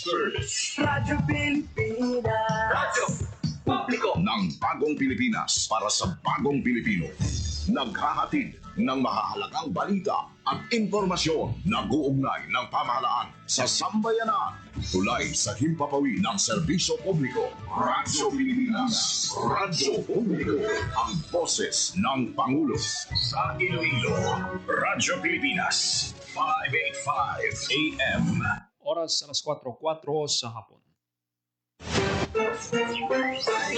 Broadcasters. Radyo Pilipinas. Radyo Publiko ng Bagong Pilipinas para sa Bagong Pilipino. Naghahatid ng mahahalagang balita at impormasyon na guugnay ng pamahalaan sa sambayanan. Tulay sa himpapawid ng serbisyo publiko. Radyo Pilipinas. Radyo Publiko. Ang boses ng Pangulo. Sa Iloilo, Radyo Pilipinas. 585 AM. Oras alas 4:04 sa hapon.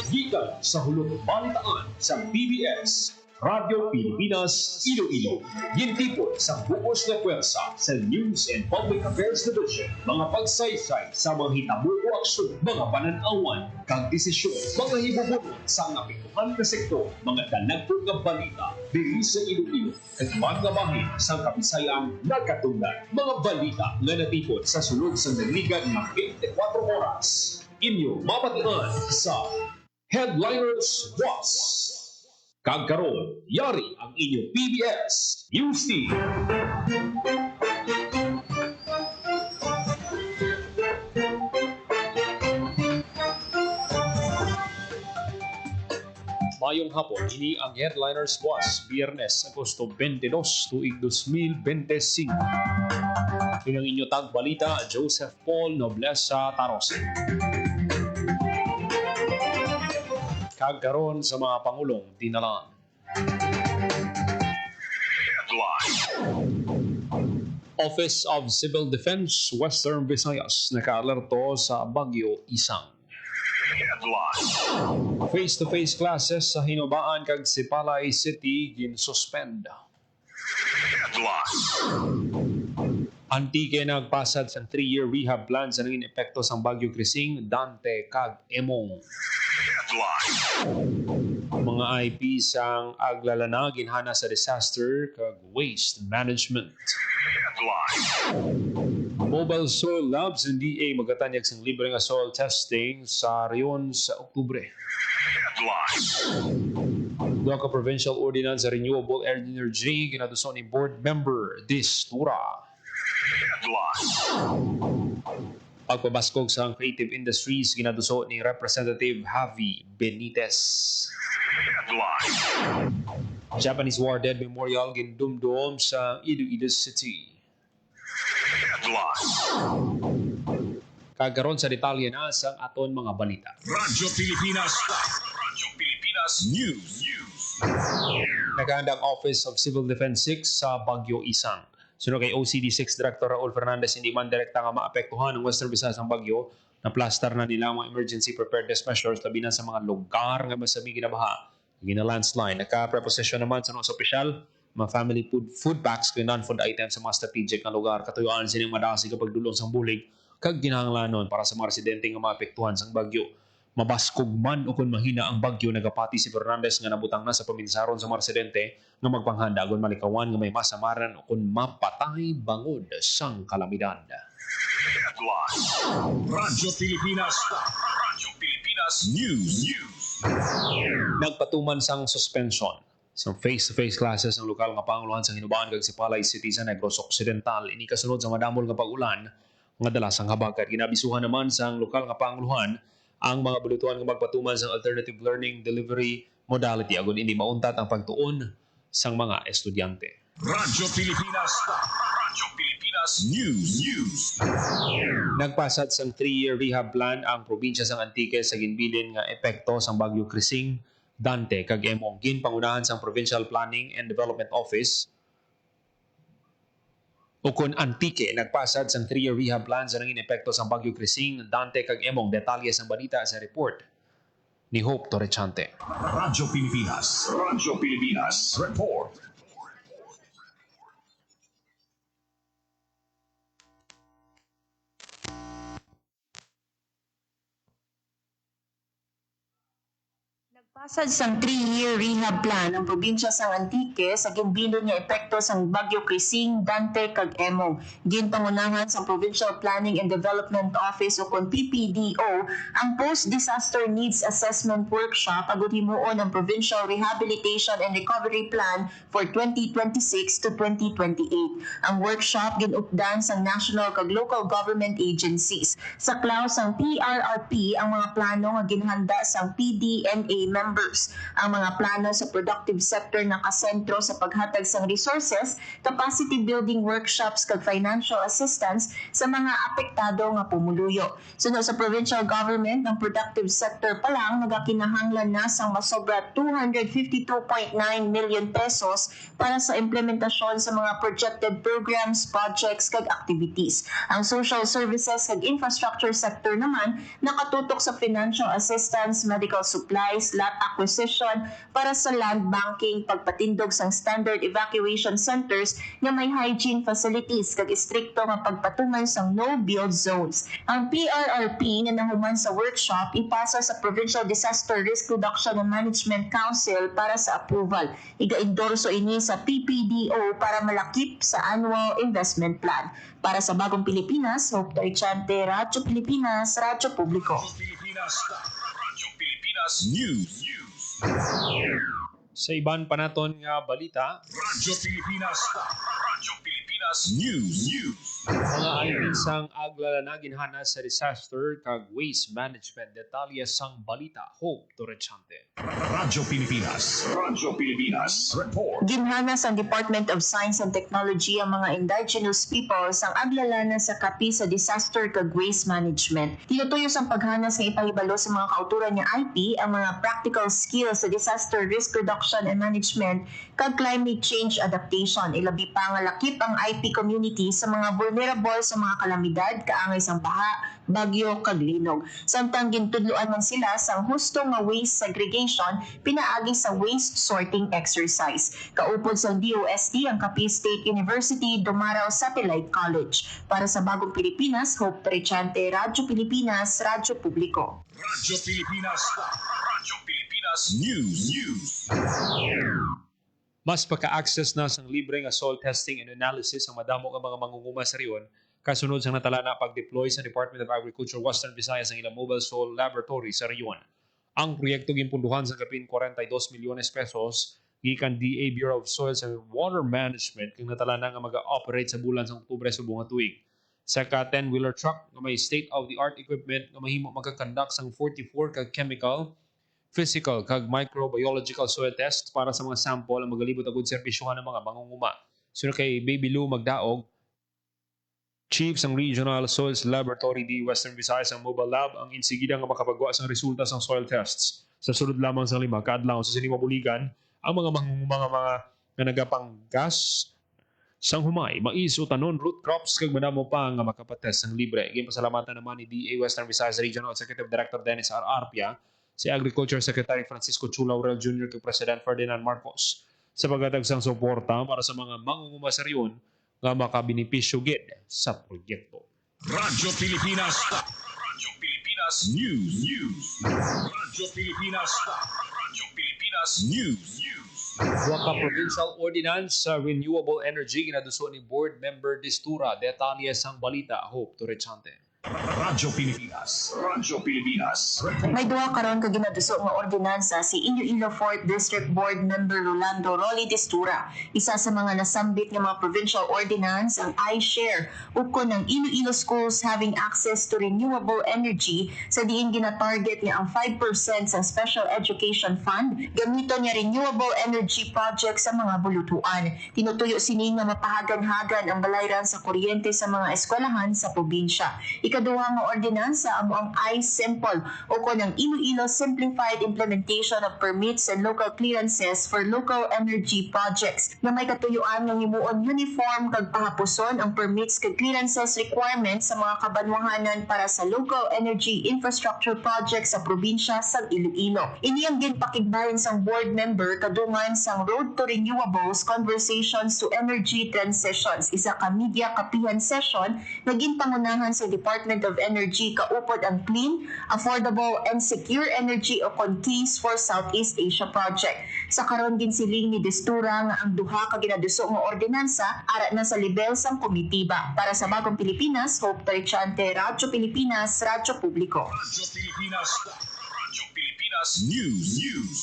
Gikan sa hulog balitaan sa PBS, Radyo Pilipinas, Iloilo. Gintipon sa bukos na pwersa sa News and Public Affairs Division. Mga pagsaysay sa mga hitabo o aksyon, mga pananawan, kag desisyon, mga hibubunon sa apektuhan na sektor, mga dalagpong nga balita, diri sa Iloilo, at mga bahin sa Kabisayan nagkatunggan. Mga balita nga natipon sa sulod sa naligan ng 24 oras. Inyo mapatian sa Headliners Was. Kagkaroon, yari ang inyong PBS News Team. Mayong hapon, ini ang Headliners Was, Biyernes, Agosto 22, tuig 2025. Ini ang inyong tagbalita, Joseph Paul Noblesa Tarosa. Kagkaroon sa mga Pangulong dinalaan. Office of Civil Defense, Western Visayas, naka-alerto sa Bagyo Isang. Face-to-face classes sa Hinubaan kag Sipalay City gin-suspend. Antique nagpasad sa 3-year rehab plan sa naging epekto sa Bagyo Krising, Dante kag Emong. Mga IP sang aglalana ginhana sa disaster kag waste management. Mobile soil labs ng DA magatanyag sang libre nga soil testing sa reyon sa Oktubre. Duha ka provincial ordinance sa renewable energy ginaduson ni board member Distura. Pagpabaskog sa creative industries ginaduso ni Representative Javi Benitez. Japanese War Dead Memorial gindumdum sa Iloilo City. Kagaron sa detalye na sa aton mga balita. Radyo Pilipinas. Radyo Pilipinas News. Nagahanda ang Office of Civil Defense 6 sa Bagyo Isang. Sunod kay OCD 6 Director Raul Fernandez, hindi man direkta nga maapektuhan ng Western Visayas ang bagyo, na-plaster na nila ang mga emergency preparedness measures labi na sa mga lugar nga masabi ginabaha. Gina-landslide. Nagka-preposition naman sa mga opisyal, mga family food packs kay non-food items sa mga strategic na lugar. Katuyuan sining madasi kapag dulong sang bulig kag ginahanglanon para sa mga residente nga maapektuhan sang bagyo. Mabaskog man o kung mahina ang bagyo, nagapati si Fernandez nga nabutang na sa paminsaron sa mga residente nga magpanghanda agon malikawan nga may masamaran o kung mapatay bangod sang kalamidad. Radyo Pilipinas. Radyo Pilipinas News. Nagpatuman sang suspension sa face-to-face classes ng lokal nga panguluhan sa Hinubaan kag Sipalay City sa Negros Occidental. Ini kasunod sa madamol nga pag-ulan nga dala sang habagat. Ginabisuhan naman sang lokal nga panguluhan ang mga bulutuhan nga magpatuman sa alternative learning delivery modality agon hindi mauntat ang pagtuon sang mga estudyante. Radyo Pilipinas. Radyo Pilipinas News. Nagpasad sang 3-year rehab plan ang probinsya sang Antique sa ginbilin nga epekto sang Bagyo Krising, Dante kag Emong. Ginpangunahan sang Provincial Planning and Development Office o kung Antique nagpasad sang 3-year rehab plan sa nanging epekto sang Bagyo Krising, Dante kag Emong. Detalye sang balita sa report ni Hope Torrechante. Radyo Pilipinas. Radyo Pilipinas Report. Pasad sang 3-year rehab plan ang probinsya sang Antique sa ginbilin nga epekto sang Bagyo Krising, Dante kag Emong. Ginpangunahan sang Provincial Planning and Development Office o kon PPDO ang Post-Disaster Needs Assessment Workshop agud himuon ang Provincial Rehabilitation and Recovery Plan for 2026 to 2028. Ang workshop ginupdan sang national kag local government agencies. Sa klaw sang PRRP ang mga plano nga ginhanda sang PDNA members. Ang mga plano sa productive sector nakasentro sa paghatag sang resources, capacity building workshops kag financial assistance sa mga apektado nga pumuluyo. Sunod sa provincial government, ang productive sector pa lang nagakinahanglan na sang masobra 252.9 million pesos para sa implementasyon sa mga projected programs, projects kag activities. Ang social services kag infrastructure sector naman nakatutok sa financial assistance, medical supplies, lot acquisition para sa land banking, pagpatindog sang standard evacuation centers nga may hygiene facilities kag istrikto nga pagpatuman sang no-build zones. Ang PRRP nga nahuman sa workshop ipasa sa Provincial Disaster Risk Reduction and Management Council para sa approval. Iga-endorso ini sa PPDO para malakip sa annual investment plan. Para sa Bagong Pilipinas, Hope Torchante, Radyo Pilipinas, Radyo Publiko. Radyo Pilipinas News. Sa iban pa naton nga balita, Radyo Pilipinas News. mga albinsang aglalana ginhana sa disaster kag waste management. Detalye sang balita, Hope Torchante. Radyo Pilipinas Report. Ginhanas ang Department of Science and Technology ang mga indigenous peoples ang aglalana sa kapi sa disaster kag waste management. Tinutuyos ang paghanas nga ipahibalo sa mga kauturan nga IP ang mga practical skills sa disaster risk reduction and management kag climate change adaptation. Ilabi pa nga lakip ang IP community sa mga vulnerable sa mga kalamidad kaangay sang baha, bagyo kag linog. Samtang gintudloan man sila sa husto nga waste segregation pinaagi sa waste sorting exercise. Kaupod sa DOST ang Capiz State University Dumaraw Satellite College. Para sa Bagong Pilipinas, Hope Torchante, Radyo Pilipinas, Radyo Publiko. Radyo Pilipinas News. Mas pagka-access na sang libre nga soil testing and analysis ang madamo nga mga mangunguma sa riyon kasunod sang natala na pag-deploy sa Department of Agriculture Western Visayas ang ilang mobile soil laboratory sa riyon. Ang proyekto ginpunduhan sa kapin 42 milyones pesos gikan DA Bureau of Soils and Water Management kung natala na nga mag-operate sa bulan sa Oktubre sa buong tuig. Sa ka 10-wheeler truck nga may state-of-the-art equipment nga mahimo magkakandak sang 44 ka chemical, physical kag microbiological soil test para sa mga sample ang magalibot agud serbisyohan ng mga mangunguma. Sino kay Baby Lou Magdaog, Chief sang Regional Soils Laboratory di Western Visayas ang mobile lab ang insigida nga makapagawa sang resulta sang soil tests. Sa sunod lamang sa 5 kaadlaw sa sinimabuligan ang mga mangunguma nga nagapanggas sang humay, mais o tanon, root crops kag madamo pa nga makapatest sang libre. Gipasalamatan naman ni DA Western Visayas Regional Executive Director Dennis R. Arpia, si Agriculture Secretary Francisco Chula Aurel Jr. kag President Ferdinand Marcos sa paghatag sang suporta para sa mga mangunguma sa riyon nga makabinipisyo gid sa proyekto. Radyo Pilipinas News. Radyo Pilipinas News. Waka Provincial Ordinance sa Renewable Energy ginaduso ni Board Member Distura. Detalye sang balita, Hope Torchante. Radyo Pilipinas Report. May duha karon ka ginaduso nga ordinansa si Iloilo 4th District Board Member Rolando Rolly Distura. Isa sa mga nasambit nga mga provincial ordinance ang iShare ukon ng Iloilo schools having access to renewable energy sa diin gina-target nga ang 5% sa Special Education Fund gamiton nga renewable energy project sa mga bulutuan. Tinutuyo sini nga mapahagan-hagan ang balayran sa kuryente sa mga eskwelahan sa probinsya. Ikaduha nga ordinansa amo ang iSimple o kon ang Iloilo Simplified Implementation of Permits and Local Clearances for Local Energy Projects na may katuyuan nga himuon uniform kag pahapuson ang permits kag clearances requirements sa mga kabanwahanan para sa local energy infrastructure projects sa probinsya sa Iloilo. Ini ang ginpakigbayan sang board member kadungan sang Road to Renewables Conversations to Energy Transitions, isa ka media kapihan session na ginpangunahan sa Department Department of Energy kaupod ang Clean, Affordable, and Secure Energy o KEYS for Southeast Asia Project. Sa karon ginsiling ni Destura nga ang duha ka ginaduso nga ordinansa ara na sa level sang komitiba. Para sa Bagong Pilipinas, Hope Torchante, Radyo Pilipinas, Radyo Publiko. Radyo Pilipinas News.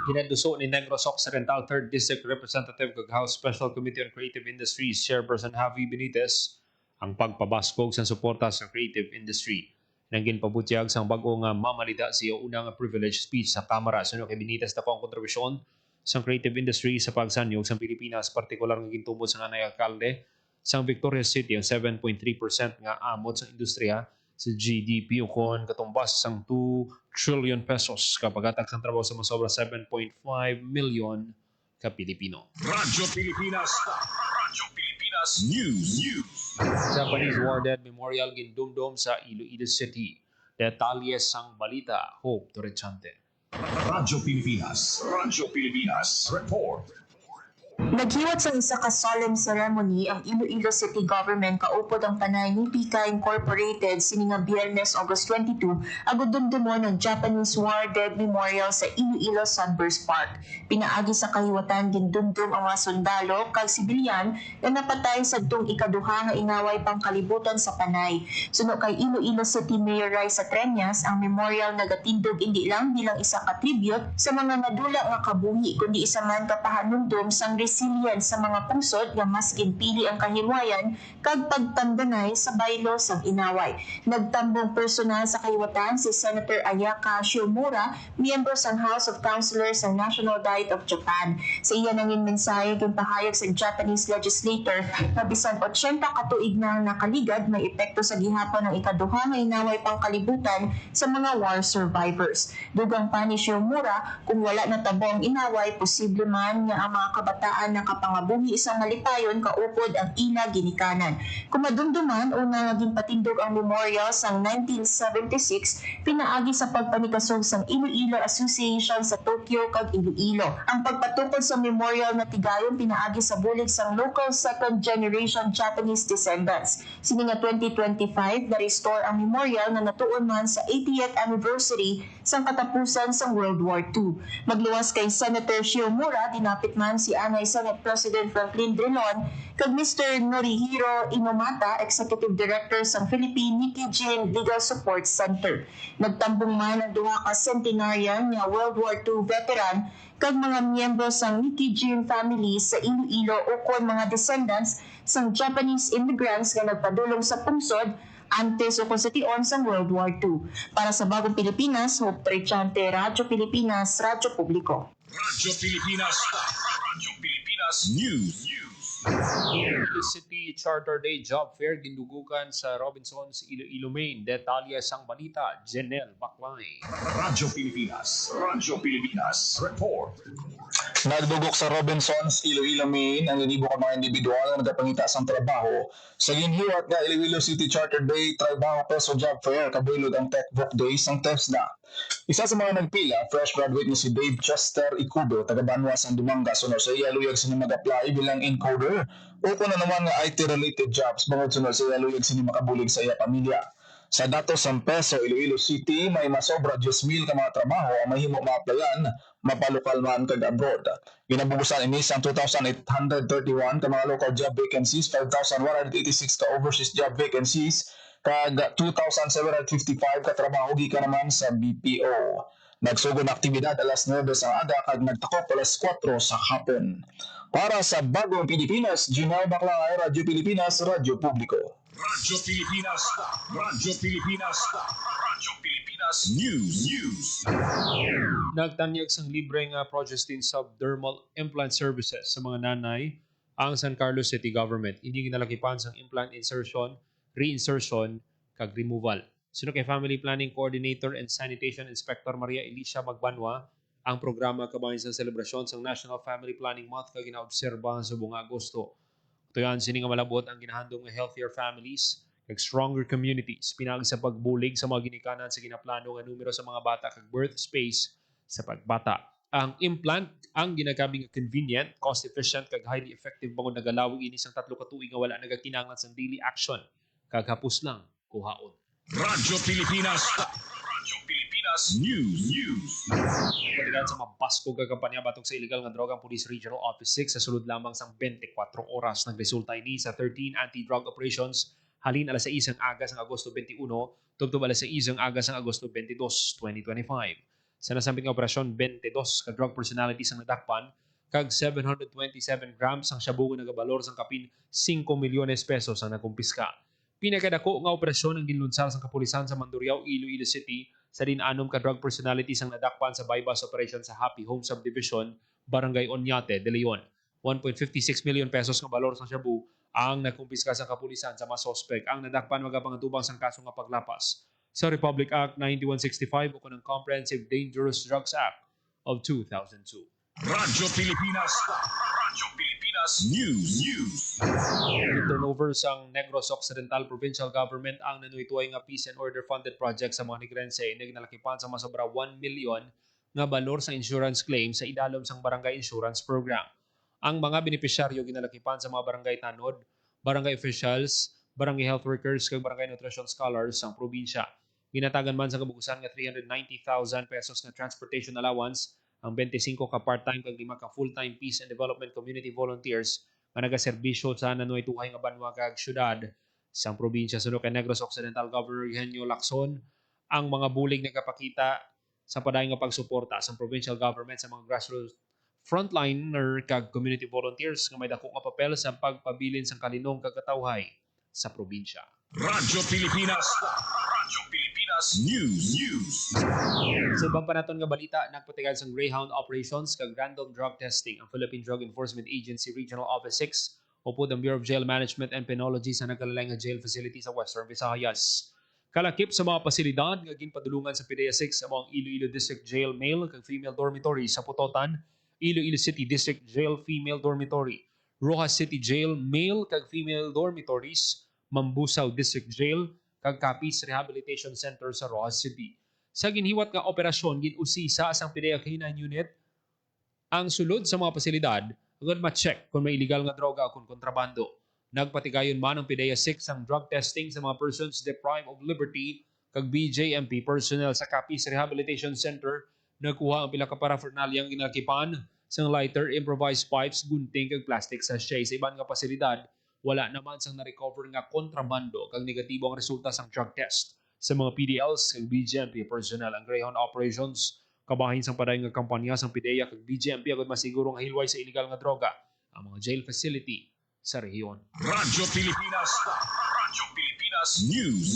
Ginaduso ni Negros Occidental 3rd District Representative kag House Special Committee on Creative Industries Chairperson Javi Benitez ang pagpabaskog sa suporta sa creative industry. Nang ginpabutyag sang bag-o nga mamalita siya una nga privilege speech sa Kamara. Suno kay Benitez na po ang kontribusyon sa creative industry sa pagsanyog sa Pilipinas, partikular nga gintubod sa nanay alkalde sa Victoria City ang 7.3% nga amot sa industriya sa GDP o kon katumbas sang 2 trillion pesos kapag atag sang trabaho sa masobra 7.5 million ka Pilipino. Radyo Pilipinas News. Japanese War Dead Memorial gindumdum sa Iloilo City. Detalye sang balita, Hope Torrechante. Radyo Pilipinas Report. Naghiwat sa isa ka solemn ceremony ang Iloilo City Government kaupod ang panay ni Pika Incorporated sini nga Biyernes, August 22, agud dumdumon ng Japanese War Dead Memorial sa Iloilo Sunburst Park. Pinaagi sa kahiwatan gindumdum ang mga sundalo kag sibilyan nga napatay sa tung ikaduha nga inaway pangkalibutan sa panay. Suno kay Iloilo City Mayor Raisa Treñas, ang memorial nagatindog hindi lang bilang isa ka tribute sa mga nadula nga kabuhi kundi isa man ka pahanumdum sang resilience sa mga pusod nga mas ginpili ang kahimwayan kag pagtandanay sa baylo sang inaway. Nagtambong personal sa kahiwatan si Senator Ayaka Shiomura, miyembro sang House of Councilors sa National Diet of Japan. Sa iya nangin mensahe kung pahayag sa Japanese legislator na bisan 80 katuig nang nakaligad may epekto sa gihapon ng ikaduha nga inaway pangkalibutan sa mga war survivors. Dugang pa ni Shiomura, kung wala na tabo ang inaway, posible man nga ang mga kabataan nakapangabuhi isang malipayon kaupod ang ila ginikanan. Kumadumduman, una naging patindog ang memorial sang 1976, pinaagi sa pagpanikasog sang Iloilo Association sa Tokyo kag Iloilo. Ang pagpatukod sa memorial na tigayon pinaagi sa bulig sang local second generation Japanese descendants. Sini nga 2025 na-restore ang memorial na natuon man sa 80th anniversary sang katapusan sang World War II. Magluwas kay Senator Shiomura, dinapit man si Anay Senate President Franklin Drilon kag Mr. Norihiro Inomata, Executive Director sa Philippine Nikkei Legal Support Center. Nagtambong man ang duha ka centenarian nga World War II veteran kag mga miyembro sang Nikkei family sa Iloilo o kon mga descendants sang Japanese immigrants nga nagpadulong sa pungsod antes o konsation sa World War II. Para sa Bagong Pilipinas, Hope Torchante, Radyo Pilipinas, Radyo Publiko. Radyo Pilipinas News. Iloilo City Charter Day Job Fair gindugukan sa Robinsons, Iloilo, Maine. Detalye sang balita, Jenel Baclay. Radyo Pilipinas Report. Nagdugok sa Robinsons, Iloilo, Maine ang inibo ka mga individual na nagapangita sa trabaho. Sa ginhiwat nga Iloilo City Charter Day, Trabaho Peso Job Fair, kabilod ang Tech Book Days ng TESDA. Isa sa mga nagpila, fresh graduate ni si Dave Chester Ikubo, taga Banwas ang Dumanga, sunod sa iya luyag sini mag-apply bilang encoder o kung na naman nga IT-related jobs, bangod sunod sa iya luyag sini makabulig sa iya pamilya. Sa datos ng Peso, Iloilo City, may masobra 10,000 ka mga trabaho ang mahimo ma-applyan, mapalokal man kag abroad. Ginabubusan inis ang 2,831 ka mga local job vacancies, 5,186 ka overseas job vacancies, kag 2,755 ka trabaho gikan naman sa BPO. Nagsugod na aktibidad alas 9 sa aga kag nagtakop alas 4 sa hapon. Para sa Bagong Pilipinas, Ginaw Baclay, Radyo Pilipinas, Radyo Publiko. Radyo Pilipinas News. Nagtanyag sang libre nga progestin subdermal implant services sa mga nanay ang San Carlos City Government. Hindi ginalakipan sang implant insertion, reinsertion, kag removal. Sino kay Family Planning Coordinator and Sanitation Inspector Maria Alicia Magbanwa, ang programa kabahin sa selebrasyon sa National Family Planning Month kag ginaobserba sa buong Agosto. Tuyan sini nga malabot ang ginahandom nga healthier families kag stronger communities pinagi sa pagbulig sa mga ginikanan sa ginaplano nga numero sa mga bata kag birth space sa pagbata. Ang implant ang ginagabi nga convenient, cost efficient kag highly effective bangon nagalawi ini sang 3 ka tuig nga wala nagakinahanglan sa daily action kag hapus lang kuhaon. Radyo Pilipinas. Radyo Pilipinas News. Patigan sa mabaskog ka kampanya batok sa illegal nga droga ang Police Regional Office 6 sa sulod lamang sang 24 oras. Nagresulta ini sa 13 anti-drug operations halin alas 6 ang aga sang Agosto 21, tubtob alas 6 ang aga sang Agosto 22, 2025. Sa nasambit nga operasyon, 22 ka drug personalities ang nadakpan, kag 727 grams ang shabu nga nagabalor sang kapin 5 milyones pesos ang nakumpiska. Pinakadako nga operasyon ang ginlunsar sa kapulisan sa Mandurriao, Iloilo City sa din-anom ka drug personalities ang nadakpan sa bypass operation sa Happy Home Subdivision, Barangay Oñate, De Leon. 1.56 million pesos nga balor sa shabu ang nakumpiska sa kapulisan sa mga sospek. Ang nadakpan magapangatubang sang kaso nga paglapas sa Republic Act 9165 o kanang Comprehensive Dangerous Drugs Act of 2002. Radyo Pilipinas. Radyo Pilipinas News. Yung turnover sang Negros Occidental Provincial Government ang nanuituay nga Peace and Order funded project sa mga Negrense nagnalakipan sa masobra 1 million nga balor sa insurance claim sa idalom sang Barangay Insurance Program. Ang mga benepisyaryo ginalakipan sa mga barangay tanod, barangay officials, barangay health workers kag barangay nutrition scholars sang probinsya. Ginatagan man sa kabugusan nga 390,000 pesos nga transportation allowance, ang 25 ka part-time kag 5 ka full-time Peace and Development Community Volunteers nga nagaserbisyo sa nanuituhay nga banwa kag syudad sang probinsya. Sunod kay Negros Occidental Governor Eugenio Lacson, ang mga bulig nagapakita sa padayon nga pagsuporta sa provincial government sa mga grassroots frontliner kag community volunteers nga may dako nga papel sa pagpabilin sang kalinong kagkatawhay sa probinsya. Radyo Pilipinas. Radyo Pilipinas News. Sa ibang panaton nga balita, nagpatigan sang Greyhound Operations kag random drug testing ang Philippine Drug Enforcement Agency Regional Office 6 o ang Bureau of Jail Management and Penology sa nagkalalay nga jail facility sa Western Visayas. Kalakip sa mga pasilidad nga ginpadulungan sa PDEA 6 among Iloilo District Jail Male kag Female Dormitory sa Putotan, Iloilo City District Jail Female Dormitory, Rojas City Jail Male kag Female Dormitories, Mambusaw District Jail kag Capiz Rehabilitation Center sa Rojas City. Sa ginhiwat nga operasyon ginusisa sang PDEA K9 unit ang sulod sa mga pasilidad agad ma-check kung may illegal nga droga o kung kontrabando. Nagpatigayon man ang PDEA 6 ang drug testing sa mga persons deprived of liberty kag BJMP personnel sa Capiz Rehabilitation Center. Nagkuha ang pila ka paraphernalia ang ginalakipan sang lighter, improvised pipes, gunting kag plastic sachet. Sa iban nga pasilidad, wala naman sang na-recover nga kontrabando kag negatibo ang resulta sang drug test sa mga PDLs kag BJMP personnel. Ang Greyhound Operations kabahin sang padayon nga kampanya sang PDEA kag BJMP agad masiguro nga hilway sa illegal nga droga ang mga jail facility sa rehiyon. Radyo Pilipinas. Radyo Pilipinas News.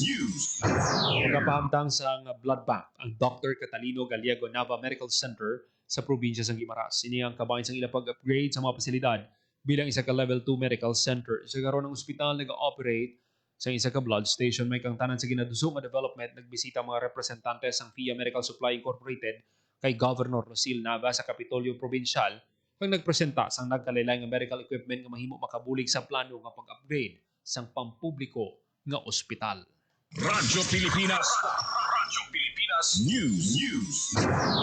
Pagkapahamtang sa blood bank ang Dr. Catalino Gallego Nava Medical Center sa probinsya sang Guimaras. Ini ang kabahin sang ilang pag-upgrade sa mga pasilidad bilang isa ka level 2 medical center. Sa karon ng ospital nag-operate sa isa ka blood station. May kang tanan sa ginadusong nga development, nagbisita mga representante sang FIA Medical Supply Incorporated kay Governor Rosil Nava sa Kapitolyo Provincial kag nagpresenta sang nagkalaylay nga medical equipment nga mahimo makabulig sa plano nga pag-upgrade sang pampubliko nga ospital. Radyo Pilipinas. Radyo Pilipinas News.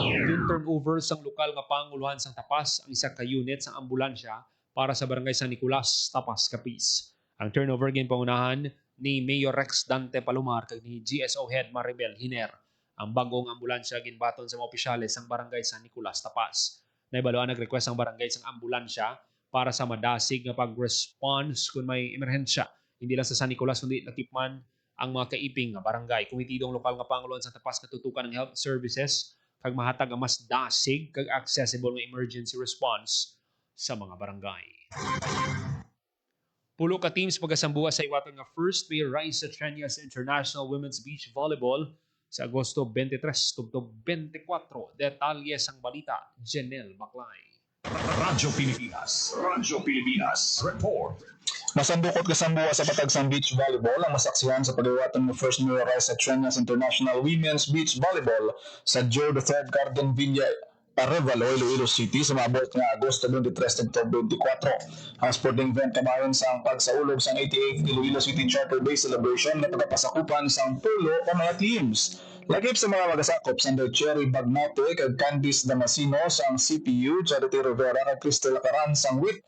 Yung turnover sang lokal nga panguluhan sang Tapas ang isa ka unit sang ambulansya para sa barangay San Nicolas, Tapas, Capiz. Ang turnover ginpangunahan ni Mayor Rex Dante Palomar kag ni GSO Head Maribel Hiner. Ang bagong ambulansya ginbaton sa mga opisyales sang barangay San Nicolas, Tapas. Naibaluan nag-request ang barangay sang ambulansya para sa madasig nga pag-response kung may emerhensya. Hindi lang sa San Nicolas kundi nakipman ang mga kaiping nga barangay. Komitidong lokal nga panguluhan sa Tapas katutukan ng health services kag mahatag ang mas dasig kag accessible nga emergency response sa mga barangay. Pulo ka teams pagasambuha sa iwatang nga first pair Raisa Treñas International Women's Beach Volleyball sa Agosto 23 tubtob 24. Detalye sang balita, Janelle Baclay. Radyo Pilipinas. Radyo Pilipinas. Report. Masandukot kasambuha sa patagsang beach volleyball ang masaksihan sa pag-iwatan ng First Mayor Raisa Treñas International Women's Beach Volleyball sa Joe III Garden Villa Arevalo, Iloilo City sa maabot nga Agosto 23 to 24. Ang sporting event kabayon sa ang pagsaulog sa 88th Iloilo City Charter Day Celebration na pagpasakupan sa pulo o mga teams. Lagip sa mga magasakop sa Cherry Bagnate kag Candice Damasino sa ang CPU, Charity Rivera kag Cristel Caran sang WIT,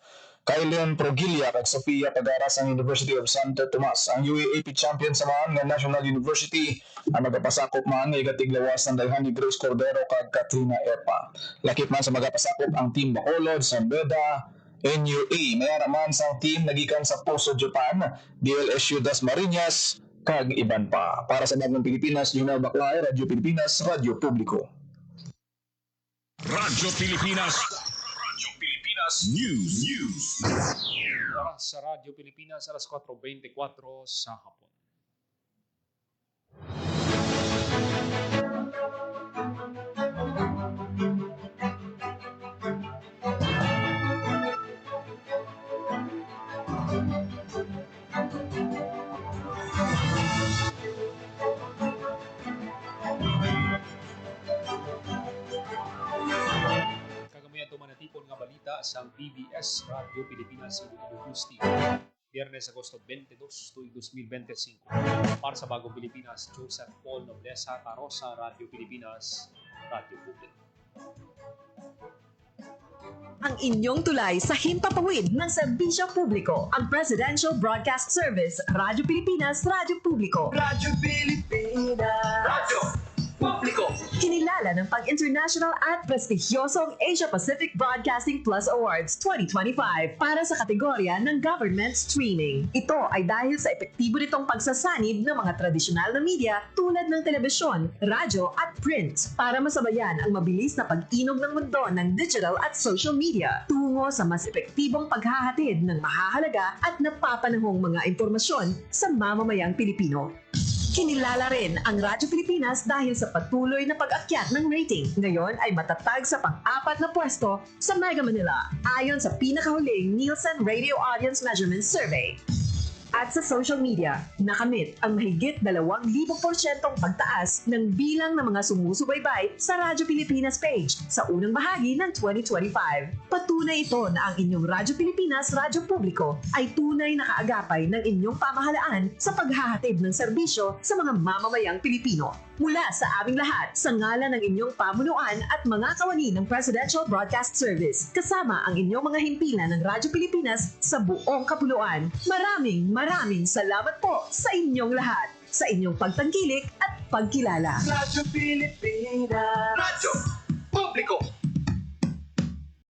Kylian Progilla kag Sofia Pagaras ang University of Santo Tomas. Ang UAAP champion samahan nga National University ang magapasakop man nga igatiglawas ng dayhan ni Grace Cordero kag Katrina Epa. Lakip man sa magapasakop ang Team Bacolod, Sambeda, NUA. Mayara man sa team nagikan sa Poso, Japan, DLSU Dasmariñas, kag iban pa. Para sa Bagong Pilipinas, Junel Baclay, Radyo Pilipinas, Radyo Publiko. Radyo Pilipinas. Radyo Pilipinas News. Oras sa Radyo Pilipinas, alas 4:24 sa hapon. Tumanatipon nga balita sa PBS Radio Pilipinas Iloilo Gusti. Biyernes, Agosto 22, 2025. Para sa Bagong Pilipinas, Joseph Paul Noblesa, Tarosa, Radio Pilipinas, Radio Publiko. Ang inyong tulay sa himpapawid ng serbisyo publiko, ang Presidential Broadcast Service, Radyo Pilipinas, Radyo Publiko. Radyo Pilipinas. Radyo Publiko. Kinilala ng pang-international at prestigyosong Asia Pacific Broadcasting Plus Awards 2025 para sa kategorya ng Government Streaming. Ito ay dahil sa epektibo nitong pagsasanib ng mga tradisyonal na media tulad ng telebisyon, radyo at print para masabayan ang mabilis na pag-inog ng mundo ng digital at social media tungo sa mas epektibong paghahatid ng mahahalaga at napapanahong mga impormasyon sa mamamayang Pilipino. Kinilala rin ang Radyo Pilipinas dahil sa patuloy na pag-akyat ng rating. Ngayon ay matatag sa pang-4 na pwesto sa Mega Manila ayon sa pinakahuling Nielsen Radio Audience Measurement Survey. At sa social media, nakamit ang mahigit 2,000% pagtaas ng bilang ng mga sumusubaybay sa Radyo Pilipinas page sa unang bahagi ng 2025. Patunay ito na ang inyong Radyo Pilipinas Radyo Publiko ay tunay na kaagapay ng inyong pamahalaan sa paghahatid ng serbisyo sa mga mamamayang Pilipino. Mula sa aming lahat, sa ngalan ng inyong pamunuan at mga kawani ng Presidential Broadcast Service, kasama ang inyong mga himpilan ng Radyo Pilipinas sa buong kapuluan. Maraming salamat po sa inyong lahat, sa inyong pagtangkilik at pagkilala. Radyo Pilipinas.